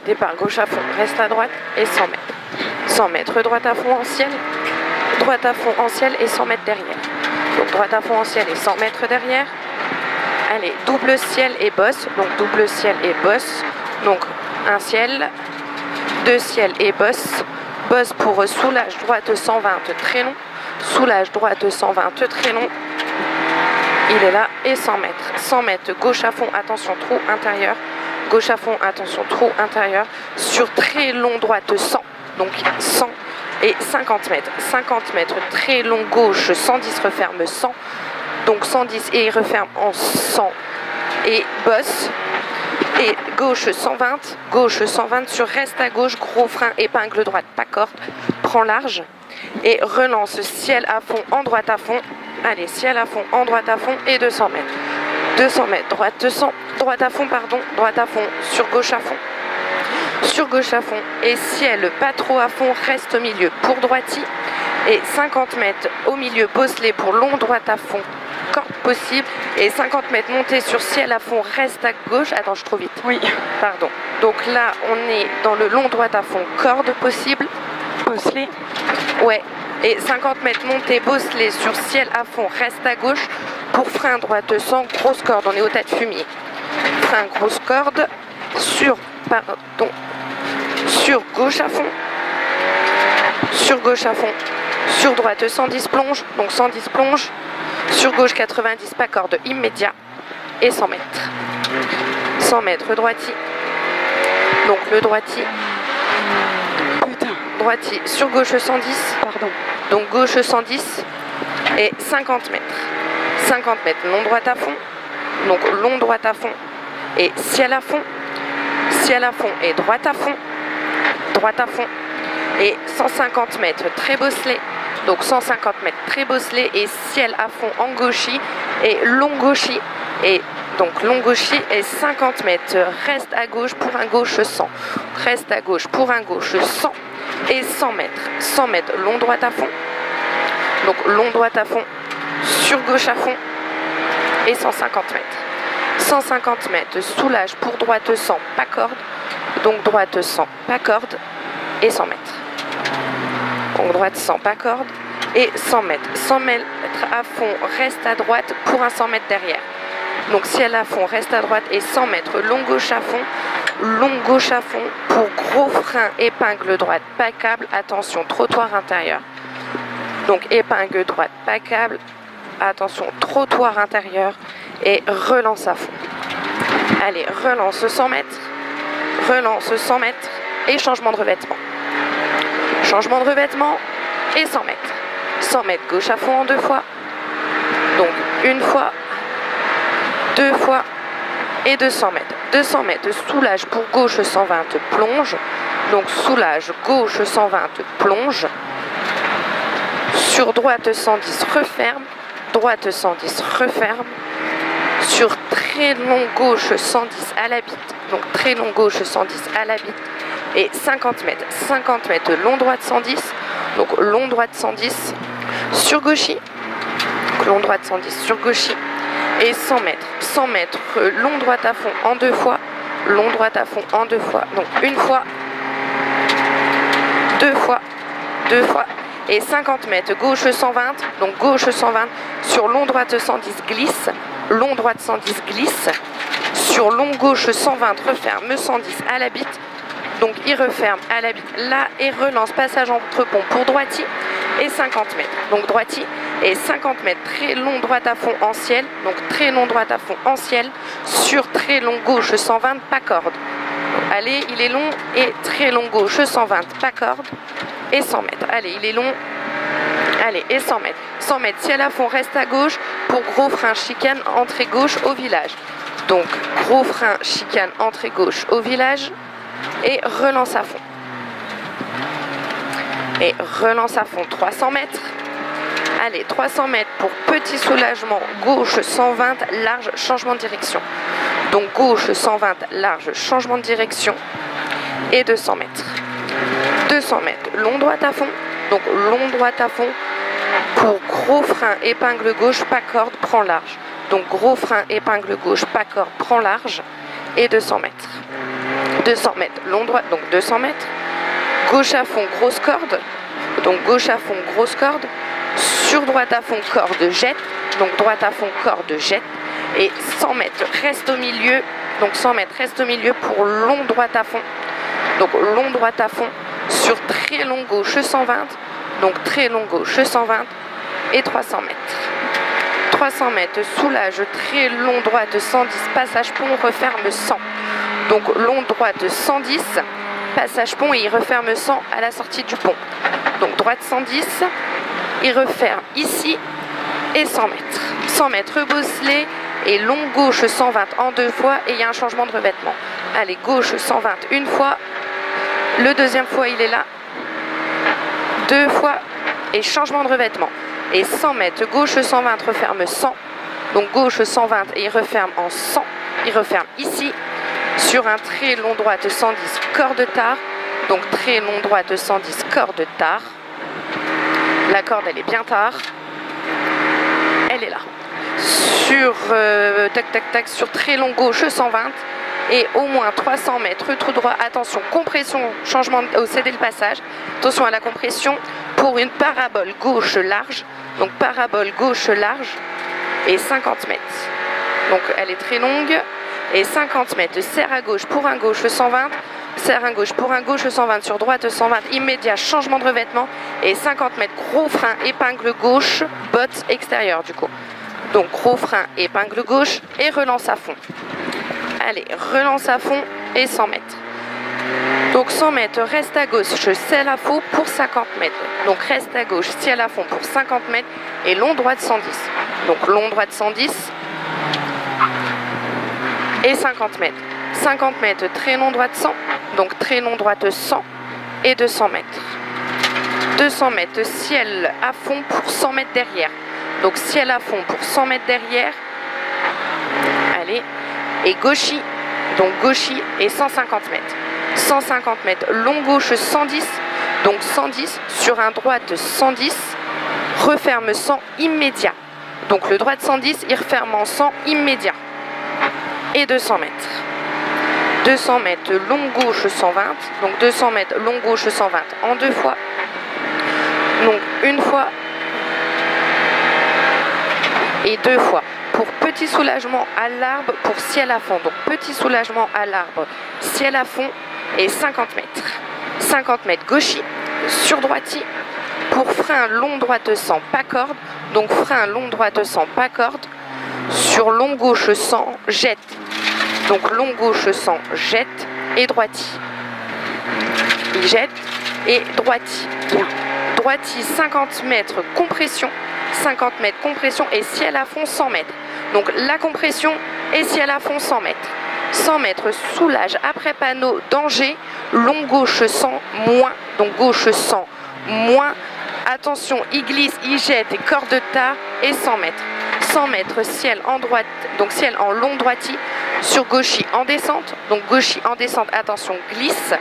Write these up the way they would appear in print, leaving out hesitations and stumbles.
départ gauche à fond, reste à droite et 100 mètres. 100 mètres, droite à fond en ciel, droite à fond en ciel et 100 mètres derrière. Donc droite à fond en ciel et 100 mètres derrière. Allez, double ciel et bosse, donc double ciel et bosse. Donc un ciel, deux ciels et bosse. Bosse pour soulage droite 120 très long. Soulage droite 120 très long. Il est là et 100 mètres. 100 mètres, gauche à fond, attention, trou intérieur. Gauche à fond, attention, trou intérieur. Sur très long droite 100. Donc 100 et 50 mètres. 50 mètres, très long gauche, 110 referme 100. Donc 110 et il referme en 100 et bosse. Et gauche 120 sur reste à gauche, gros frein, épingle droite, pas corde, prend large. Et relance ciel à fond, en droite à fond. Allez, ciel à fond, en droite à fond et 200 mètres. 200 mètres, droite 200, droite à fond, pardon, droite à fond, sur gauche à fond. Sur gauche à fond et ciel pas trop à fond, reste au milieu pour droiti. Et 50 mètres au milieu, bosselet pour long droite à fond, corde possible. Et 50 mètres montée sur ciel à fond, reste à gauche. Attends, je suis trop vite. Oui. Pardon. Donc là, on est dans le long droite à fond, corde possible. Bosselet. Ouais. Et 50 mètres montée, bosselet sur ciel à fond, reste à gauche. Pour frein droite 100, grosse corde, on est au tas de fumier. Frein, grosse corde, sur gauche à fond, sur gauche à fond, sur droite 110 plonge, donc 110 plonge, sur gauche 90 pas corde immédiat et 100 mètres. 100 mètres droiti, donc le droiti, droiti, sur gauche 110, pardon, donc gauche 110 et 50 mètres. 50 mètres, long droite à fond, donc long droite à fond et ciel à fond et droite à fond et 150 mètres très bosselet, donc 150 mètres très bosselet et ciel à fond en gauchis et long gauchis et donc long gauchis et 50 mètres reste à gauche pour un gauche 100, reste à gauche pour un gauche 100 et 100 mètres long droite à fond, donc long droite à fond sur gauche à fond et 150 mètres. 150 mètres, soulage pour droite 100, pas corde, donc droite 100, pas corde et 100 mètres. Donc droite 100, pas corde et 100 mètres. 100 mètres à fond, reste à droite pour un 100 mètres derrière. Donc ciel à fond, reste à droite et 100 mètres, long gauche à fond pour gros frein, épingle droite, pas câble, attention, trottoir intérieur. Donc épingle droite, pas câble, attention, trottoir intérieur et relance à fond. Allez, relance 100 mètres, relance 100 mètres et changement de revêtement. Changement de revêtement et 100 mètres. 100 mètres gauche à fond en 2 fois. Donc une fois, 2 fois et 200 mètres. 200 mètres, soulage pour gauche 120 plonge. Donc soulage gauche 120 plonge. Sur droite 110 referme. Droite 110 referme. Sur très long gauche 110 à la bite. Donc très long gauche 110 à la bite. Et 50 mètres. 50 mètres long droite 110. Donc long droite 110 sur gauchis. Long droite 110 sur gauchis. Et 100 mètres. 100 mètres long droite à fond en 2 fois. Long droite à fond en 2 fois. Donc une fois. 2 fois. 2 fois. Et 50 mètres, gauche 120, donc gauche 120, sur long droite 110 glisse, long droite 110 glisse, sur long gauche 120 referme 110 à la bite, donc il referme à la bite là et relance passage entre pont pour droiti et 50 mètres, donc droiti et 50 mètres, très long droite à fond en ciel, donc très long droite à fond en ciel, sur très long gauche 120 pas corde. Allez, il est long et très long gauche 120 pas corde. Et 100 mètres. Allez, il est long. Allez, et 100 mètres. 100 mètres, ciel à fond, reste à gauche pour gros frein, chicane, entrée gauche au village. Donc, gros frein, chicane, entrée gauche au village. Et relance à fond. Et relance à fond, 300 mètres. Allez, 300 mètres pour petit soulagement, gauche 120, large, changement de direction. Donc, gauche 120, large, changement de direction. Et 200 mètres. 200 mètres, long droite à fond, donc long droite à fond pour gros frein, épingle gauche, pas corde, prend large. Donc gros frein, épingle gauche, pas corde, prend large et 200 mètres. 200 mètres, long droit, donc 200 mètres. Gauche à fond, grosse corde, donc gauche à fond, grosse corde. Sur droite à fond, corde, jette, donc droite à fond, corde, jette. Et 100 mètres, reste au milieu, donc 100 mètres, reste au milieu pour long droite à fond. Donc long droite à fond, sur très long gauche 120, donc très long gauche 120 et 300 mètres. 300 mètres, soulage, très long droite 110, passage pont, referme 100. Donc long droite 110, passage pont et il referme 100 à la sortie du pont. Donc droite 110, il referme ici et 100 mètres. 100 mètres rebosselé et long gauche 120 en 2 fois et il y a un changement de revêtement. Allez, gauche 120 une fois, le deuxième fois il est là, 2 fois et changement de revêtement. Et 100 mètres, gauche 120, referme 100. Donc gauche 120 et il referme en 100. Il referme ici, sur un très long droite 110, corde tard. Donc très long droite 110, corde tard. La corde elle est bien tard. Elle est là. Sur tac tac tac, sur très long gauche 120. Et au moins 300 mètres, tout droit, attention, compression, changement, céder le passage, attention à la compression pour une parabole gauche large, donc parabole gauche large et 50 mètres. Donc elle est très longue et 50 mètres, serre à gauche pour un gauche 120, serre à gauche pour un gauche 120, sur droite 120, immédiat, changement de revêtement et 50 mètres, gros frein, épingle gauche, botte extérieure du coup. Donc gros frein, épingle gauche et relance à fond. Allez, relance à fond et 100 mètres. Donc 100 mètres, reste à gauche, ciel à fond pour 50 mètres. Donc reste à gauche, ciel à fond pour 50 mètres et long droite 110. Donc long droite 110 et 50 mètres. 50 mètres, très long droite 100. Donc très long droite 100 et 200 mètres. 200 mètres, ciel à fond pour 100 mètres derrière. Donc ciel à fond pour 100 mètres derrière. Allez. Et gauchis, donc gauchis et 150 mètres. 150 mètres, long gauche 110, donc 110, sur un droite 110, referme 100 immédiat. Donc le droite 110, il referme en 100 immédiat. Et 200 mètres. 200 mètres, long gauche 120, donc 200 mètres, long gauche 120 en 2 fois. Donc une fois et 2 fois. Pour petit soulagement à l'arbre, pour ciel à fond. Donc petit soulagement à l'arbre, ciel à fond et 50 mètres. 50 mètres gauchis, sur droiti, pour frein long droite 100, pas corde. Donc frein long droite 100, pas corde. Sur long gauche 100, jette. Donc long gauche 100, jette et droiti. Il jette et droiti. Droiti 50 mètres compression. 50 mètres compression et ciel à fond 100 mètres. Donc la compression et ciel à fond 100 mètres. 100 mètres, soulage après panneau, danger, long gauche 100, moins, donc gauche 100, moins, attention, il glisse, il jette et corde tard et 100 mètres. 100 mètres, ciel en droite, donc ciel en long droiti, sur gauchis en descente, donc gauchis en descente, attention, glisse.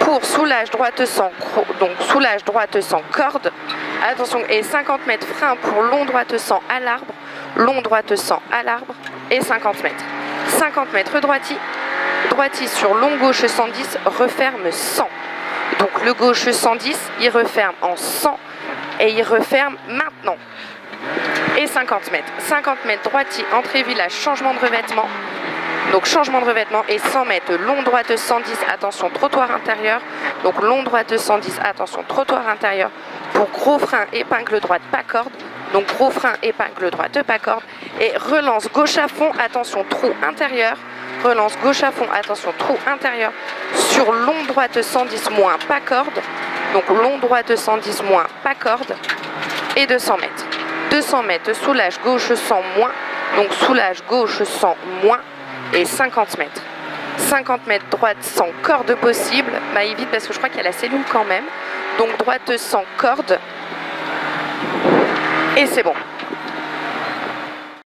Pour soulage droite 100, donc soulage droite 100, corde, attention, et 50 mètres, frein pour long droite 100 à l'arbre, long droite 100 à l'arbre, et 50 mètres. 50 mètres droiti, droiti sur long gauche 110, referme 100. Donc le gauche 110, il referme en 100, et il referme maintenant. Et 50 mètres. 50 mètres droiti, entrée village, changement de revêtement. Donc changement de revêtement et 100 mètres, long droite 110, attention trottoir intérieur. Donc long droite 110, attention trottoir intérieur. Pour gros frein, épingle droite, pas corde. Donc gros frein, épingle droite, pas corde. Et relance gauche à fond, attention trou intérieur. Relance gauche à fond, attention trou intérieur. Sur long droite 110 moins, pas corde. Donc long droite 110 moins, pas corde. Et 200 mètres. 200 mètres, soulage gauche 100 moins. Donc soulage gauche 100 moins. Et 50 mètres. 50 mètres droite sans corde possible. Bah évite parce que je crois qu'il y a la cellule quand même. Donc droite sans corde. Et c'est bon.